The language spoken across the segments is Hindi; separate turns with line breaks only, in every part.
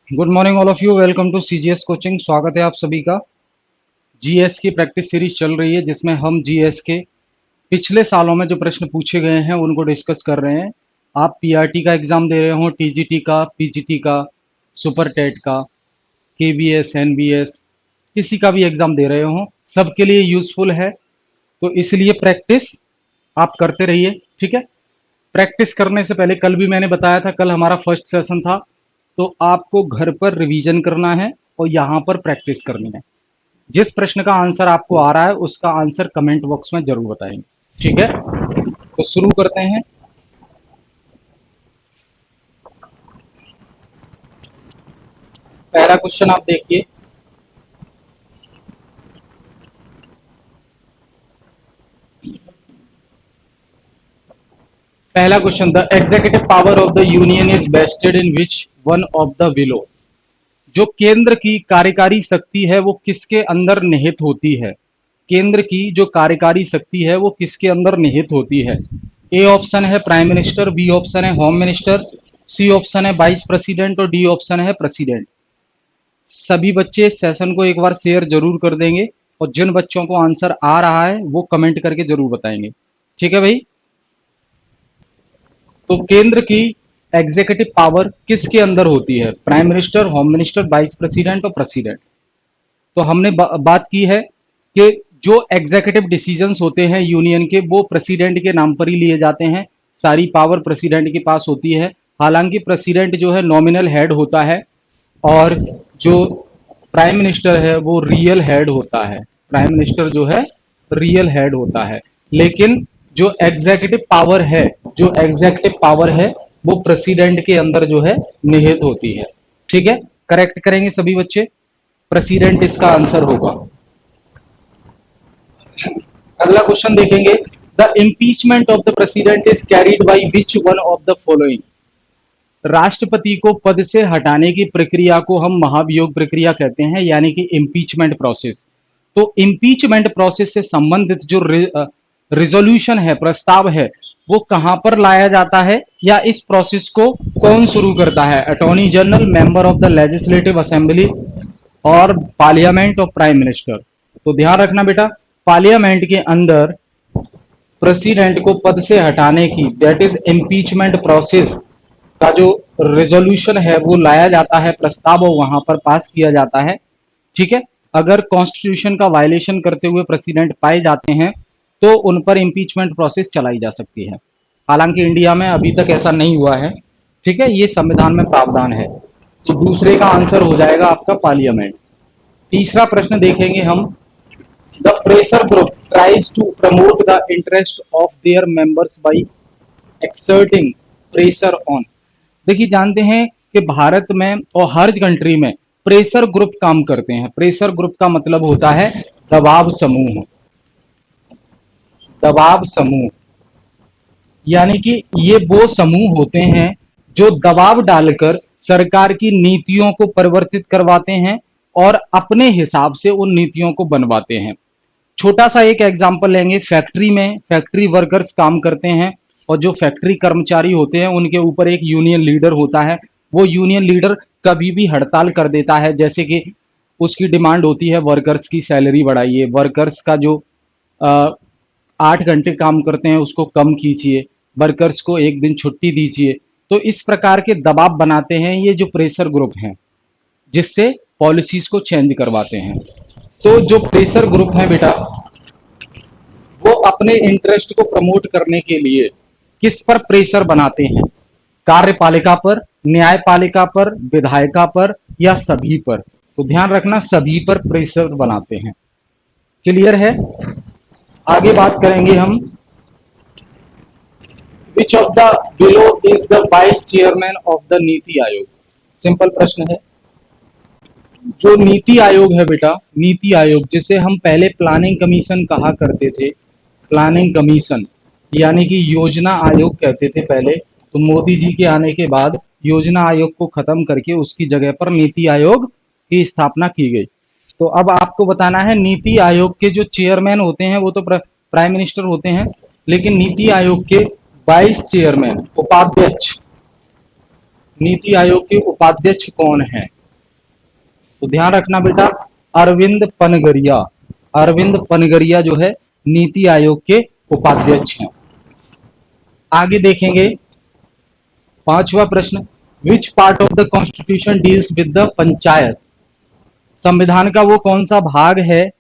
Good morning all of you. Welcome to CGS coaching. स्वागत है आप सभी का। जीएस की प्रैक्टिस सीरीज चल रही है जिसमें हम जीएस के पिछले सालों में जो प्रश्न पूछे गए हैं उनको डिस्कस कर रहे हैं। आप पीआरटी का एग्जाम दे रहे हो, टीजीटी का, पीजीटी का, सुपर टेट का, केबीएस, एनबीएस, किसी का भी एग्जाम दे रहे हो, सबके लिए यूजफुल है। तो इसलिए प्रैक्टिस आप करते रहिए, ठीक है। प्रैक्टिस करने से पहले कल भी मैंने बताया था, कल हमारा फर्स्ट सेशन था, तो आपको घर पर रिवीजन करना है और यहाँ पर प्रैक्टिस करनी है। जिस प्रश्न का आंसर आपको आ रहा है उसका आंसर कमेंट बॉक्स में जरूर बताएंगे, ठीक है। तो शुरू करते हैं। पहला क्वेश्चन आप देखिए। पहला question, the executive power of the union is vested in which one of the below. जो केंद्र की कार्यकारी शक्ति है वो किसके अंदर निहित होती है। केंद्र की जो कार्यकारी शक्ति है वो किसके अंदर निहित होती है। ए ऑप्शन है प्राइम मिनिस्टर, बी ऑप्शन है होम मिनिस्टर, सी ऑप्शन है वाइस प्रेसिडेंट और डी ऑप्शन है प्रेसिडेंट। सभी बच्चे सेशन को एक बार शेयर जरूर कर देंगे और जिन बच्चों को आंसर आ रहा है वो कमेंट करके जरूर बताएंगे, ठीक है भाई। तो केंद्र की एग्जीक्यूटिव पावर किसके अंदर होती है, prime minister, home minister, vice president और प्रेसिडेंट। तो हमने बात की है कि जो एग्जीक्यूटिव डिसीजंस होते हैं यूनियन के वो प्रेसिडेंट के नाम पर ही लिए जाते हैं। सारी पावर प्रेसिडेंट के पास होती है। हालांकि प्रेसिडेंट जो है नॉमिनल हेड होता है और जो प्राइम मिनिस्टर है वो रियल हेड होता है। प्राइम मिनिस्टर जो है रियल हेड होता है। लेकिन जो एग्जीक्यूटिव पावर है, जो एग्जीक्यूटिव पावर है वो प्रेसिडेंट के अंदर जो है निहित होती है, ठीक है। करेक्ट करेंगे सभी बच्चे। प्रेसिडेंट इसका आंसर होगा। अगला क्वेश्चन देखेंगे। The impeachment of the president is carried by which one of the following. राष्ट्रपति को पद से हटाने की प्रक्रिया को हम महाभियोग प्रक्रिया कहते हैं, यानी कि इम्पीचमेंट प्रोसेस। तो इम्पीचमेंट प्रोसेस से संबंधित जो रिजोल्यूशन है, प्रस्ताव है, वो कहां पर लाया जाता है या इस प्रोसेस को कौन शुरू करता है। Attorney general, member of the legislative assembly और पार्लियामेंट और प्राइम मिनिस्टर। तो ध्यान रखना बेटा, पार्लियामेंट के अंदर प्रेसिडेंट को पद से हटाने की, दैट इज इम्पीचमेंट प्रोसेस का जो रेजोल्यूशन है वो लाया जाता है, प्रस्ताव वहां पर पास किया जाता है, ठीक है। अगर कॉन्स्टिट्यूशन का वायलेशन करते हुए प्रेसिडेंट पाए जाते हैं तो उन पर इम्पीचमेंट प्रोसेस चलाई जा सकती है। हालांकि इंडिया में अभी तक ऐसा नहीं हुआ है, ठीक है, ये संविधान में प्रावधान है। तो दूसरे का आंसर हो जाएगा आपका पार्लियामेंट। तीसरा प्रश्न देखेंगे हम। The pressure group tries to promote the interest of their members by exerting pressure on. देखिए, जानते हैं कि भारत में और हर कंट्री में प्रेशर ग्रुप काम करते हैं। प्रेशर ग्रुप का मतलब होता है दबाव समूह। दबाव समूह यानी कि ये वो समूह होते हैं जो दबाव डालकर सरकार की नीतियों को परिवर्तित करवाते हैं और अपने हिसाब से उन नीतियों को बनवाते हैं। छोटा सा एक एग्जांपल लेंगे। फैक्ट्री में फैक्ट्री वर्कर्स काम करते हैं और जो फैक्ट्री कर्मचारी होते हैं उनके ऊपर एक यूनियन लीडर होता है। वो यूनियन लीडर कभी भी हड़ताल कर देता है, जैसे कि उसकी डिमांड होती है वर्कर्स की सैलरी बढ़ाइए, वर्कर्स का जो 8 घंटे काम करते हैं उसको कम कीजिए, वर्कर्स को एक दिन छुट्टी दीजिए। तो इस प्रकार के दबाव बनाते हैं ये जो प्रेशर ग्रुप हैं, जिससे पॉलिसीज को चेंज करवाते हैं। तो जो प्रेशर ग्रुप है बेटा, वो अपने इंटरेस्ट को प्रमोट करने के लिए किस पर प्रेशर बनाते हैं। कार्यपालिका पर, न्यायपालिका पर, विधायिका पर या सभी पर। तो ध्यान रखना, सभी पर प्रेशर बनाते हैं। क्लियर है। आगे बात करेंगे हम। विच of the below is the vice chairman of the NITI Aayog. Simple प्रश्न है। जो नीति आयोग है बेटा, नीति आयोग जिसे हम पहले प्लानिंग कमीशन कहा करते थे, प्लानिंग कमीशन यानी कि योजना आयोग कहते थे पहले। तो मोदी जी के आने के बाद योजना आयोग को खत्म करके उसकी जगह पर नीति आयोग की स्थापना की गई। तो अब आपको बताना है, नीति आयोग के जो चेयरमैन होते हैं वो तो प्राइम मिनिस्टर होते हैं, लेकिन नीति आयोग के वाइस चेयरमैन, उपाध्यक्ष, नीति आयोग के उपाध्यक्ष कौन है। तो ध्यान रखना बेटा, अरविंद पनगरिया, अरविंद पनगरिया जो है नीति आयोग के उपाध्यक्ष हैं। आगे देखेंगे पांचवा प्रश्न, which part of the constitution deals with the panchayat. संविधान का वो कौन सा भाग है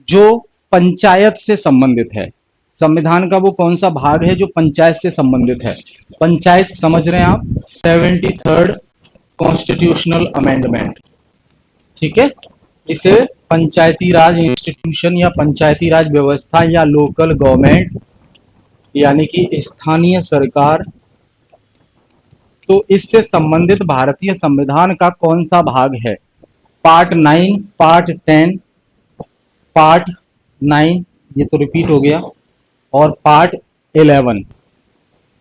जो पंचायत से संबंधित है। संविधान का वो कौन सा भाग है जो पंचायत से संबंधित है। पंचायत समझ रहे हैं आप, 73rd कॉन्स्टिट्यूशनल अमेंडमेंट, ठीक है। इसे पंचायती राज इंस्टीट्यूशन या पंचायती राज व्यवस्था या लोकल गवर्नमेंट यानी कि स्थानीय सरकार, तो इससे संबंधित भारतीय संविधान का कौन सा भाग है। पार्ट 9, पार्ट 10, पार्ट 9 ये तो रिपीट हो गया, और पार्ट 11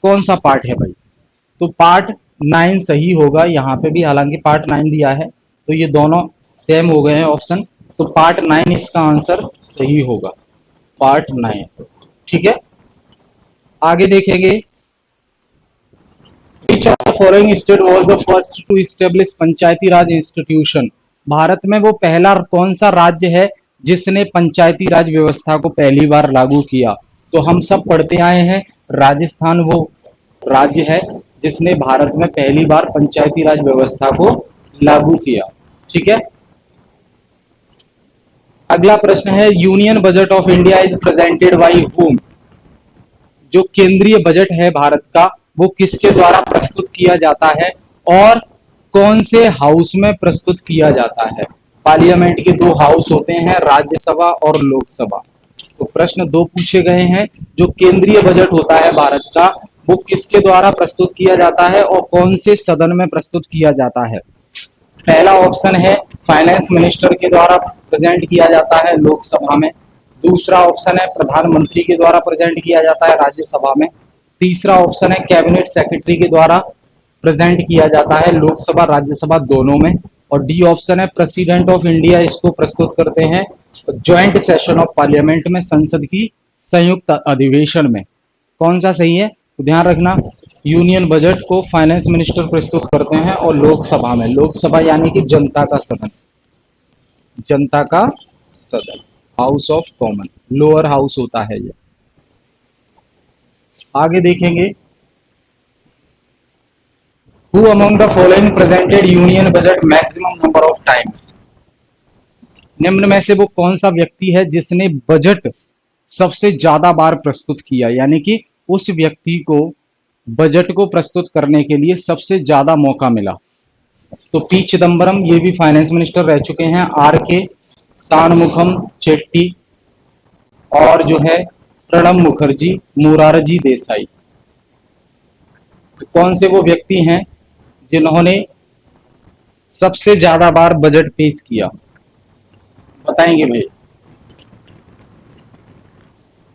कौन सा पार्ट है भाई। तो पार्ट 9 सही होगा यहाँ पे भी, हालांकि पार्ट 9 दिया है तो ये दोनों सेम हो गए हैं ऑप्शन, तो पार्ट 9 इसका आंसर सही होगा, पार्ट 9, ठीक है। आगे देखेंगे, which of the following state was the first to establish panchayati raj institution. भारत में वो पहला कौन सा राज्य है जिसने पंचायती राज व्यवस्था को पहली बार लागू किया। तो हम सब पढ़ते आए हैं, राजस्थान वो राज्य है जिसने भारत में पहली बार पंचायती राज व्यवस्था को लागू किया, ठीक है। अगला प्रश्न है, union budget of India is presented by whom। जो केंद्रीय बजट है भारत का वो किसके द्वारा प्रस्तुत किया जाता है और कौन से हाउस में प्रस्तुत किया जाता है। पार्लियामेंट के दो हाउस होते हैं, राज्यसभा और लोकसभा। तो प्रश्न दो पूछे गए हैं, जो केंद्रीय बजट होता है भारत का वो किसके द्वारा प्रस्तुत किया जाता है और कौन से सदन में प्रस्तुत किया जाता है। पहला ऑप्शन है फाइनेंस मिनिस्टर के द्वारा प्रेजेंट किया जाता है लोकसभा में, दूसरा ऑप्शन है प्रधानमंत्री के द्वारा प्रेजेंट किया जाता है राज्यसभा में, तीसरा ऑप्शन है कैबिनेट सेक्रेटरी के द्वारा प्रेजेंट किया जाता है लोकसभा राज्यसभा दोनों में, और डी ऑप्शन है प्रेसिडेंट ऑफ इंडिया इसको प्रस्तुत करते हैं ज्वाइंट सेशन ऑफ पार्लियामेंट में, संसद की संयुक्त अधिवेशन में। कौन सा सही है, तो ध्यान रखना, यूनियन बजट को फाइनेंस मिनिस्टर प्रस्तुत करते हैं और लोकसभा में, लोकसभा यानी कि जनता का सदन, जनता का सदन, house of common, lower house होता है ये। आगे देखेंगे, who among the following presented union budget maximum number of times. निम्न में से वो कौन सा व्यक्ति है जिसने बजट सबसे ज्यादा बार प्रस्तुत किया, यानी कि उस व्यक्ति को बजट को प्रस्तुत करने के लिए सबसे ज्यादा मौका मिला। तो पी चिदम्बरम ये भी फाइनेंस मिनिस्टर रह चुके हैं, आर के शानमुखम चेट्टी, और जो है प्रणब मुखर्जी, मोरारजी देसाई। तो कौन से वो व्यक्ति हैं जिन्होंने सबसे ज्यादा बार बजट पेश किया, बताएंगे भाई।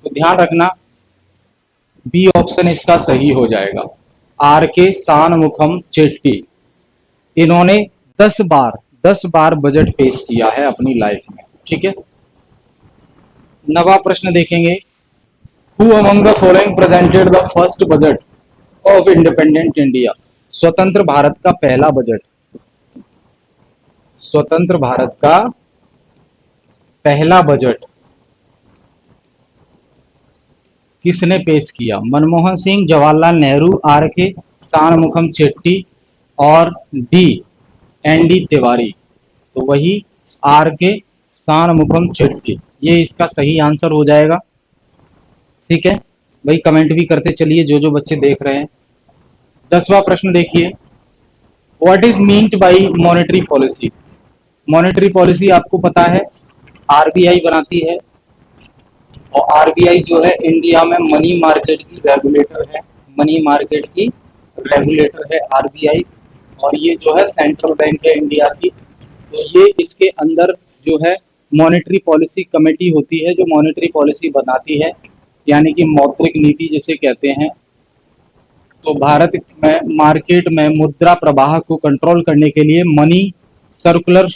तो ध्यान रखना, बी ऑप्शन इसका सही हो जाएगा, आर के शानमुखम चेट्टी। इन्होंने 10 बार बजट पेश किया है अपनी लाइफ में, ठीक है। नवा प्रश्न देखेंगे, who among the following presented the first budget of independent India. स्वतंत्र भारत का पहला बजट, स्वतंत्र भारत का पहला बजट किसने पेश किया। मनमोहन सिंह, जवाहरलाल नेहरू, आर के शानमुखम चेट्टी, और डी एन डी तिवारी। तो वही आर के शानमुखम चेट्टी, ये इसका सही आंसर हो जाएगा, ठीक है भाई। कमेंट भी करते चलिए जो जो बच्चे देख रहे हैं। 10वां प्रश्न देखिए, what is meant by monetary policy. Monetary policy आपको पता है आरबीआई बनाती है, और आरबीआई जो है इंडिया में मनी मार्केट की रेगुलेटर है, मनी मार्केट की रेगुलेटर है आरबीआई, और ये जो है सेंट्रल बैंक है इंडिया की। तो ये इसके अंदर जो है मॉनेटरी पॉलिसी कमेटी होती है जो मॉनेटरी पॉलिसी बनाती है, यानी कि मौद्रिक नीति जिसे कहते हैं। तो भारत में मार्केट में मुद्रा प्रवाह को कंट्रोल करने के लिए मनी सर्कुलर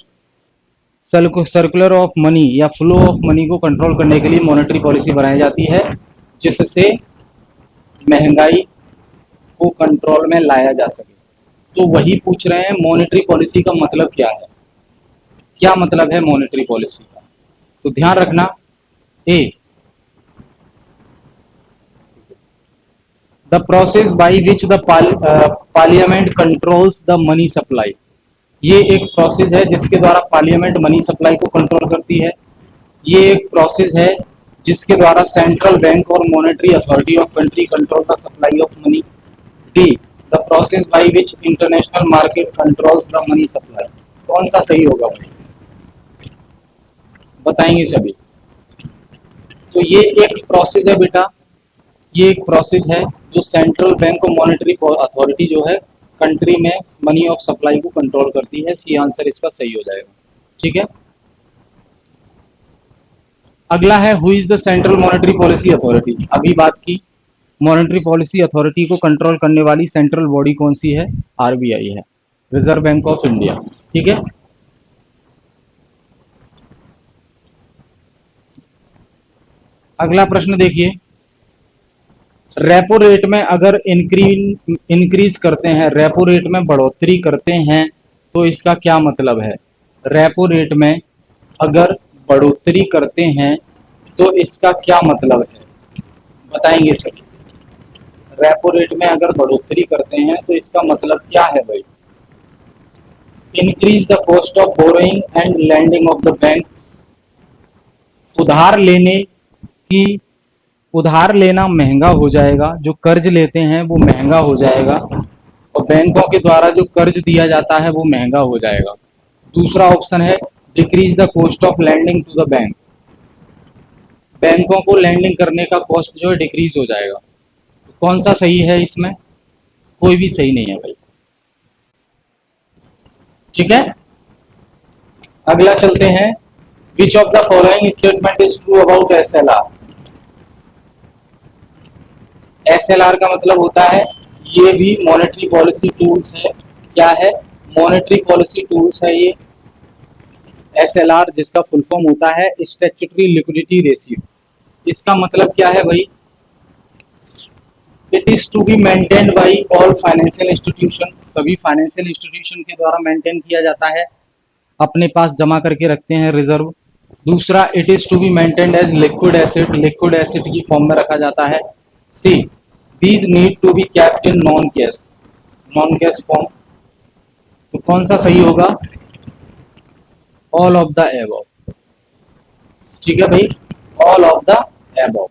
ऑफ मनी या फ्लो ऑफ मनी को कंट्रोल करने के लिए मॉनेटरी पॉलिसी बनाई जाती है, जिससे महंगाई को कंट्रोल में लाया जा सके। तो वही पूछ रहे हैं मॉनेटरी पॉलिसी का मतलब क्या है। क्या मतलब है मॉनेटरी पॉलिसी का? तो ध्यान रखना, A the process by which the parliament controls the money supply. ये एक प्रोसेस है जिसके द्वारा पार्लियामेंट मनी सप्लाई को कंट्रोल करती है। ये एक प्रोसेस है जिसके द्वारा सेंट्रल बैंक और monetary authority of country control the supply of money. D the process by which international market controls the money supply. कौन सा सही होगा भाई, बताएंगे सभी। तो ये एक प्रोसेस है बेटा, ये एक प्रोसेस है जो सेंट्रल बैंक और मॉनेटरी अथॉरिटी जो है कंट्री में मनी ऑफ सप्लाई को कंट्रोल करती है। ये आंसर इसका सही हो जाएगा। ठीक है, अगला है who is the central monetary policy authority. अभी बात की, मॉनेटरी पॉलिसी अथॉरिटी को कंट्रोल करने वाली सेंट्रल बॉडी कौन सी है? आरबीआई है, रिजर्व बैंक ऑफ इंडिया। ठीक है, अगला प्रश्न देखिए, रेपो रेट में अगर इंक्रीज करते हैं, रेपो रेट में बढ़ोतरी करते हैं तो इसका क्या मतलब है? रेपो रेट में अगर बढ़ोतरी करते हैं तो इसका क्या मतलब है, बताएंगे सर। रेपो रेट में अगर बढ़ोतरी करते हैं तो इसका मतलब क्या है भाई? Increase the cost of borrowing and lending of the bank. उधार लेने की, उधार लेना महंगा हो जाएगा, जो कर्ज लेते हैं वो महंगा हो जाएगा, और बैंकों के द्वारा जो कर्ज दिया जाता है वो महंगा हो जाएगा। दूसरा ऑप्शन है decrease the cost of lending to the bank. बैंकों को लैंडिंग करने का कॉस्ट जो है डिक्रीज हो जाएगा। तो कौन सा सही है इसमें? कोई भी सही नहीं है भाई। ठीक है, अगला चलते हैं, विच of the following statement is true about SLR. SLR का मतलब होता है, ये भी मॉनेटरी पॉलिसी टूल्स है। क्या है? मॉनेटरी पॉलिसी टूल्स है ये। एसएलआर जिसका फुल फॉर्म होता है स्टैट्यूटरी लिक्विडिटी रेशियो। इसका मतलब क्या है भाई? It is to be maintained by all financial institution. सभी फाइनेंशियल इंस्टीट्यूशन के द्वारा मेंटेन किया जाता है, अपने पास जमा करके रखते हैं रिजर्व। दूसरा, it is to be maintained as liquid asset, liquid asset की फॉर्म में रखा जाता है। C these need to be kept in non cash, non cash form. तो कौन सा सही होगा? All of the above. ठीक है भाई, ऑल ऑफ द एबव।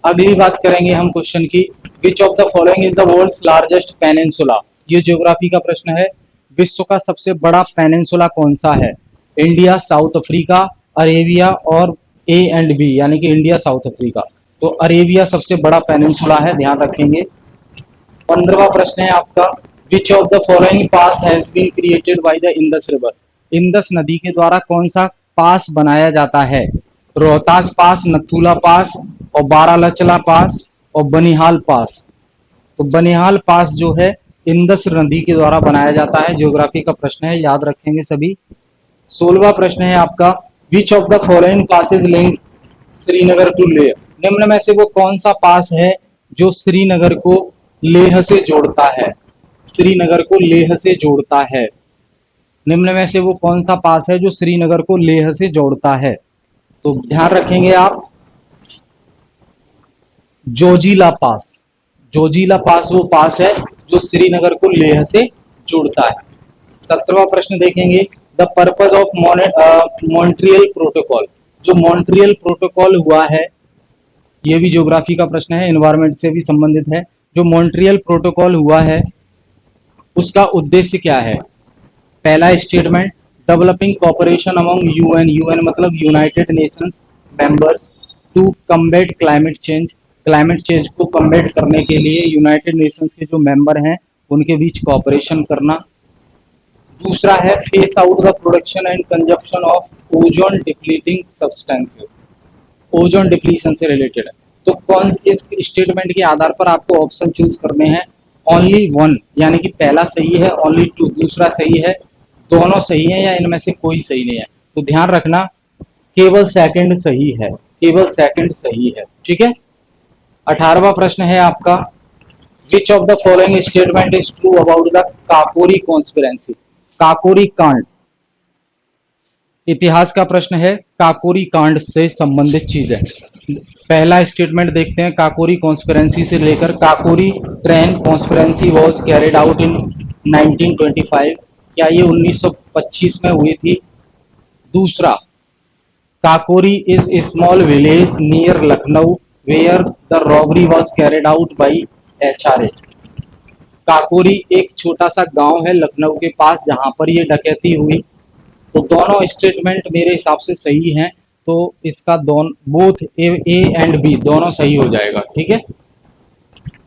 अगली बात करेंगे हम क्वेश्चन की, which of the following is the world's largest peninsula. ये ज्योग्राफी का प्रश्न है। विश्व का सबसे बड़ा पेनिनसुला कौन सा है? इंडिया, साउथ अफ्रीका, अरेबिया और ए एंड बी, यानी कि इंडिया, साउथ अफ्रीका। तो अरेबिया सबसे बड़ा पेनिनसुला है, ध्यान रखेंगे। 15वां प्रश्न है आपका, which of the following pass has been created by the Indus river. Indus नदी के द्वारा कौन सा पास बनाया जाता है? रोहतास पास, नथुला पास और बारालचला पास और बनिहाल पास। तो बनिहाल पास जो है इंडस नदी के द्वारा बनाया जाता है। ज्योग्राफी का प्रश्न है, याद रखेंगे सभी। 16वां प्रश्न है आपका, which of the following passes link Srinagar to Leh. निम्न में से वो कौन सा पास है जो श्रीनगर को लेह से जोड़ता है? श्रीनगर को लेह से जोड़ता है। निम्न में से वो कौन सा पास है जो श्रीनगर को लेह से जोड़ता है? तो ध्यान रखेंगे आप, जोजिला पास। जोजिला पास वो पास है जो श्रीनगर को लेह से जोड़ता है। 17वां प्रश्न देखेंगे, the purpose of Montreal protocol. जो मॉन्ट्रियल प्रोटोकॉल हुआ है, ये भी ज्योग्राफी का प्रश्न है, एनवायरमेंट से भी संबंधित है। जो मॉन्ट्रियल प्रोटोकॉल हुआ है उसका उद्देश्य क्या है? पहला statement, developing cooperation among UN, UN मतलब United Nations members, to combat climate change. Climate change को कम्बेट करने के लिए यूनाइटेड नेशंस के जो मेंबर हैं उनके बीच कॉपरेशन करना। दूसरा है face out the production and consumption of ozone depleting substances. Ozone depletion से रिलेटेड है। तो कौन इस स्टेटमेंट के आधार पर आपको ऑप्शन चूज करने हैं? ओनली वन, यानी कि पहला सही है, ओनली टू दूसरा सही है, दोनों सही है, या इनमें से कोई सही नहीं है। तो ध्यान रखना, केवल सेकंड सही है, केवल सेकंड सही है। ठीक है, 18वां प्रश्न है आपका, which of the following statement is true about the Kakori conspiracy. Kakori कांड, इतिहास का प्रश्न है, काकोरी कांड से संबंधित चीजें। पहला स्टेटमेंट देखते हैं, काकोरी कॉन्स्पिरेंसी से लेकर, Kakori train conspiracy was carried out in 1925, क्या ये 1925 में हुई थी? दूसरा, Kakori is a small village near Lucknow where the robbery was carried out by HRA. Kakori एक छोटा सा गांव है लखनऊ के पास जहां पर ये डकैती हुई। तो दोनों स्टेटमेंट मेरे हिसाब से सही हैं, तो इसका दोनों बोथ ए एंड बी दोनों सही हो जाएगा। ठीक है।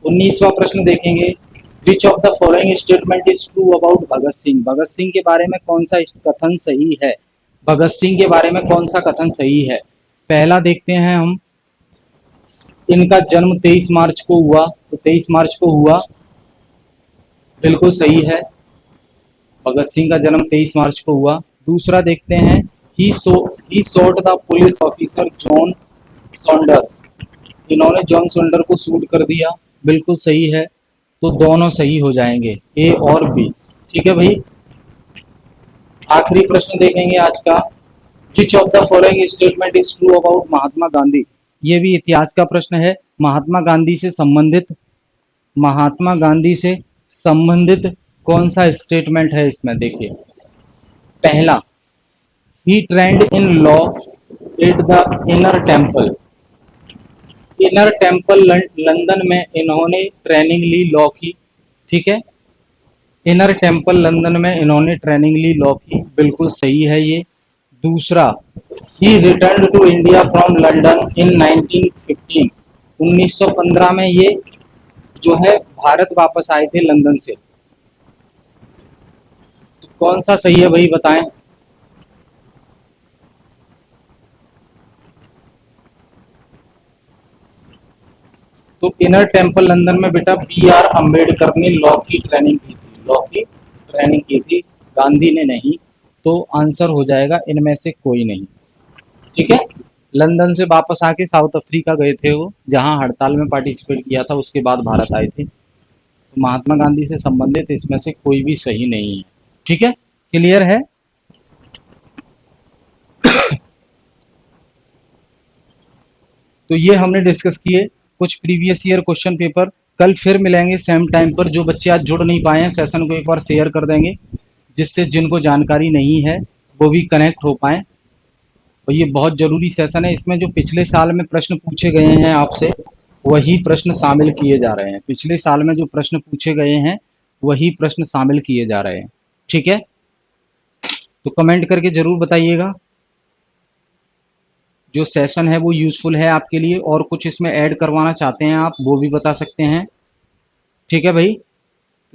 19वां प्रश्न देखेंगे, which of the following statement is true about Bhagat Singh. Bhagat Singh के बारे में कौन सा कथन सही है? भगत सिंह के बारे में कौन सा कथन सही है? पहला देखते हैं हम, इनका जन्म 23 मार्च को हुआ, तो 23 मार्च को हुआ, बिल्कुल सही है। भगत सिंह का जन्म 23 मार्च को हुआ। दूसरा देखते हैं, he shot the police officer John Saunders. इन्होंने जॉन सॉन्डर को शूट कर दिया, बिल्कुल सही है। तो दोनों सही हो जाएंगे, ए और बी। ठीक है भाई। आखिरी प्रश्न देखेंगे आज का, which of the following statement is true about Mahatma Gandhi. ये भी इतिहास का प्रश्न है, महात्मा गांधी से संबंधित कौन सा स्टेटमेंट है इसमें? देखिए, पहला, he trained in law at the inner temple. Inner temple London में इन्होंने ट्रेनिंग ली लॉ की। ठीक है। इनर टेम्पल लंदन में इन्होंने ट्रेनिंग ली लॉ की, बिल्कुल सही है ये। दूसरा, he return to India from London in 1915। 1915 में ये जो है भारत वापस आए थे लंदन से। तो कौन सा सही है भाई बताएं? तो इनर टेम्पल लंदन में बेटा बी आर अम्बेडकर ने लॉ की ट्रेनिंग की थी, लॉ की ट्रेनिंग की थी, गांधी ने नहीं। तो आंसर हो जाएगा इनमें से कोई नहीं। ठीक है। लंदन से वापस आके साउथ अफ्रीका गए थे वो, जहां हड़ताल में पार्टिसिपेट किया था, उसके बाद भारत आए थे। तो महात्मा गांधी से संबंधित इसमें से कोई भी सही नहीं है। ठीक है, क्लियर है। तो ये हमने डिस्कस किए कुछ प्रीवियस ईयर क्वेश्चन पेपर। कल फिर मिलेंगे सेम टाइम पर। जो बच्चे आज जुड़ नहीं पाए हैं, सेशन को एक बार शेयर कर देंगे, जिससे जिनको जानकारी नहीं है वो भी कनेक्ट हो पाए। और ये बहुत जरूरी सेशन है, इसमें जो पिछले साल में प्रश्न पूछे गए हैं आपसे, वही प्रश्न शामिल किए जा रहे हैं। पिछले साल में जो प्रश्न पूछे गए हैं वही प्रश्न शामिल किए जा रहे हैं। ठीक है। तो कमेंट करके जरूर बताइएगा जो सेशन है वो यूजफुल है आपके लिए, और कुछ इसमें ऐड करवाना चाहते हैं आप, वो भी बता सकते हैं। ठीक है भाई।